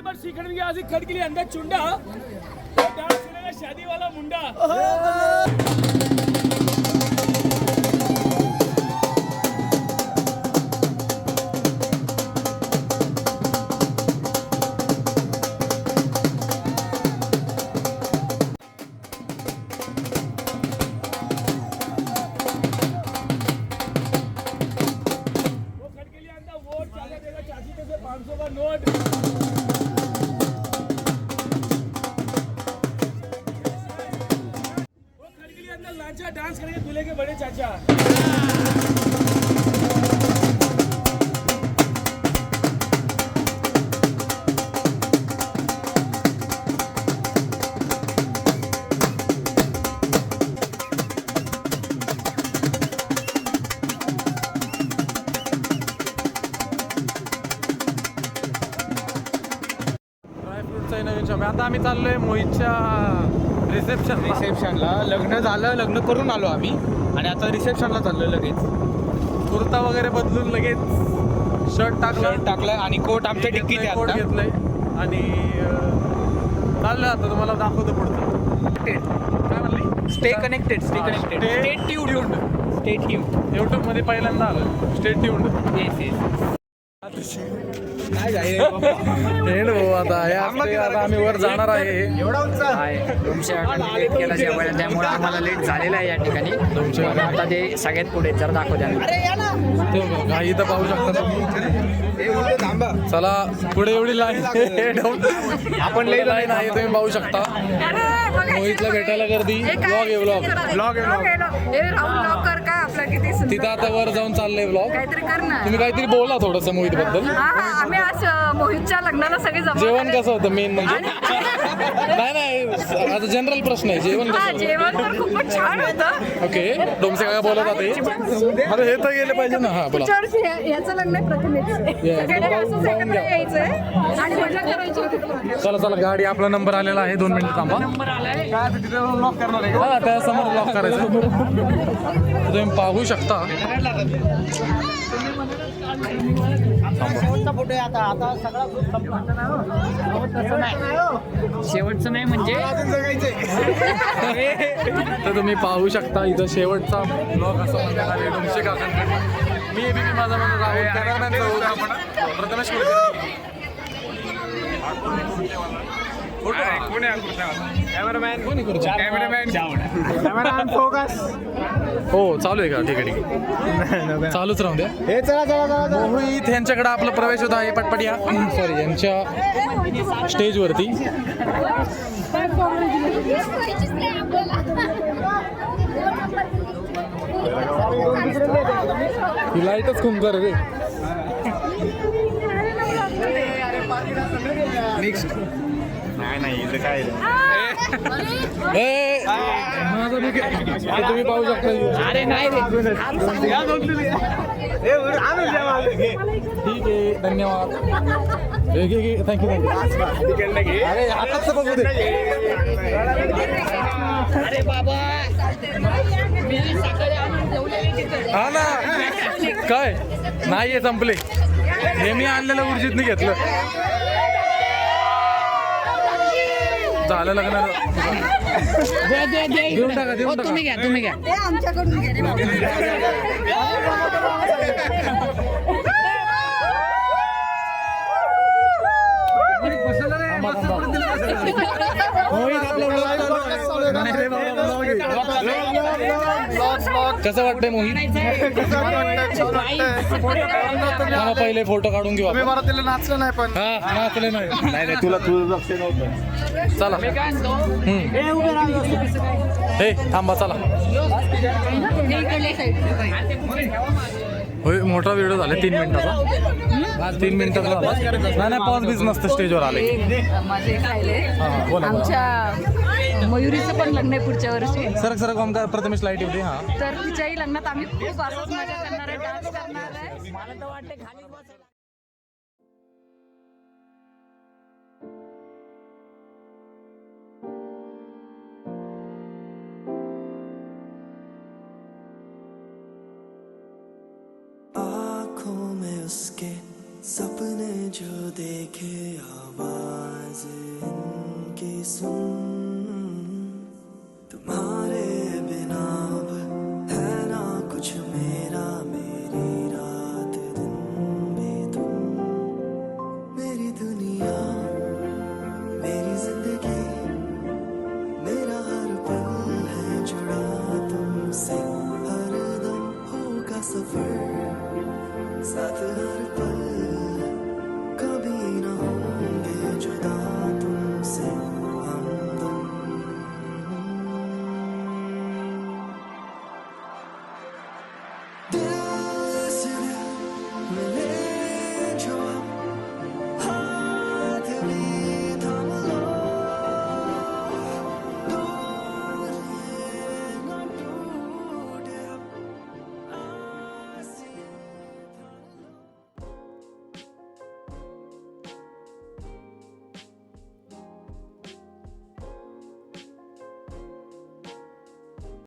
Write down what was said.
पहली बार सीखने में आज खड़ के लिए अंदर चुंडा डांस करेगा शादी वाला मुंडा। डांस करेंगे दूल्हे के बड़े चाचा। ड्रायफ्रूटचा नवीन शॉप आता आम्ही चाललोय मोहितच्या रिसेप्शनला. लग्न झालं, लग्न करून आलो आम्ही आणि आता रिसेप्शनला चाललोय. लगेच कुर्ता वगैरे बदलून लगेच शर्ट टाकलाय आणि कोट आमच्या डिक्कीत कोट घेतलंय आणि चाललं आता तुम्हाला दाखवतो पुढचं. काय म्हणली? Stay connected. Stay tuned. YouTube मध्ये पहिल्यांदा आलं. Stay tuned. आता आम्ही वर जाणार आहे. त्यामुळे आम्हाला लेट झालेला आहे या ठिकाणी. आता ते सगळ्यात पुढे जर दाखवत्या काही तर पाहू शकता. चला पुढे एवढी लाईन आपण लई लाईन आहे तुम्ही पाहू शकता. मोहितला भेटायला गर्दी. ब्लॉग तिथं आता वर जाऊन चाललंय ब्लॉग. तुम्ही काहीतरी बोला थोडंसं मोहित बद्दल. आम्ही आज मोहितच्या लग्नाला सगळे जेवण कसं होतं मेन म्हणजे? नाही आता जनरल प्रश्न आहे. जेवण कसं? जेवण तर खूपच छान होतं. ओके. डोमसे काय बोलत होते? अरे हे तर गेले पाहिजे ना. हा बोला. याचं लग्न आहे प्रथमेश. यायचंय आणि मजा करायची. चला गाडी आपला नंबर आलेला आहे. 2 मिनिटं थांबा. हा त्या समोर लॉक करायचं. तुम्ही पाहू शकता. शेवटचं नाही म्हणजे तर तुम्ही पाहू शकता इथं शेवटचा ब्लॉग असा डोमशे काकांकडे. मी माझा म्हणून राहुल प्रथमेश हो चालू आहे का? ठीक आहे चालूच राहू द्या. मोहित यांच्याकडे आपला प्रवेश होता आहे. पटपट या. सॉरी यांच्या स्टेजवरती. ही लाईटच खूप कर रे. नेक्स्ट नाही इथं काय तुम्ही पाहू शकता. अरे नाही ठीक आहे धन्यवाद. थँक्यू. अरे हातात बघू दे. अरे बाबा हा ना काय नाही संपले. हे मी आणलेलं ऊर्जितने घेतलं. झालं लग्न. देऊन टाका. तुम्ही घ्या. कसं वाटतंय मोहित? पहिले फोटो काढून घेऊ. नाचलं नाही पण. हा नाचले नाही. तुला लक्ष नव्हतं. चला हे थांबा चला. होय मोठा व्हिडिओ झाला 3 मिनिटाचा. 3 मिनिटाचा झाला. नाही पॉज बीज नसतं स्टेजवर आले. माझे आमच्या मयुरीचं पण लग्न आहे पुढच्या वर्षी. सरक ओमकार प्रथमेश लाईट येते. हा तर तिच्याही लग्नात आम्ही खूप असंच मजा करणार आहे. डान्स करणार आहे. मला तर वाटते खाली आँखों में उसके सपने जो देखे आवाज इनकी सुन